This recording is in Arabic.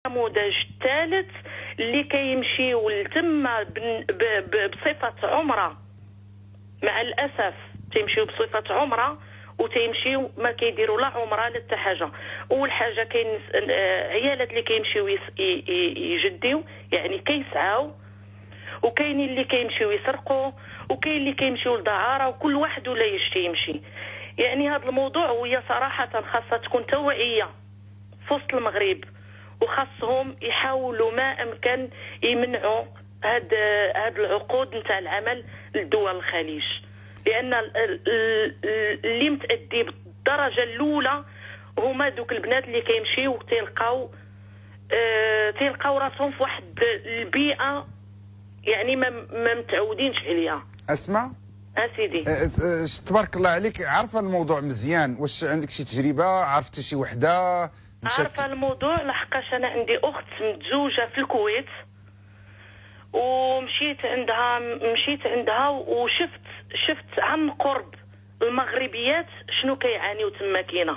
النموذج الثالث اللي كيمشيو لتما بصفه عمره، مع الاسف تيمشيو بصفه عمره وتيمشيو ما كيديروا لا عمره لا حتى حاجه. اول حاجه كاين عيالات اللي كيمشيو يجديو يعني كيسعاو، وكاين اللي كيمشيو يسرقوا، وكاين اللي كيمشيو لدعاره، وكل واحد ولا يشتي يمشي. يعني هذا الموضوع هو صراحه خاصها تكون توعيه في وسط المغرب، وخاصهم يحاولوا ما امكن يمنعوا هاد العقود نتاع العمل لدول الخليج، لان اللي متادي بالدرجه الاولى هما دوك البنات اللي كيمشيو تيلقاو راسهم في واحد البيئه يعني ما متعودينش عليها. اسمع سيدي، تبارك الله عليك، عارفه الموضوع مزيان. واش عندك شي تجربه؟ عرفتي شي وحده عارفه الموضوع؟ لحقاش انا عندي اخت متزوجه في الكويت، ومشيت عندها وشفت عن قرب المغربيات شنو كيعانيو تما كاينه.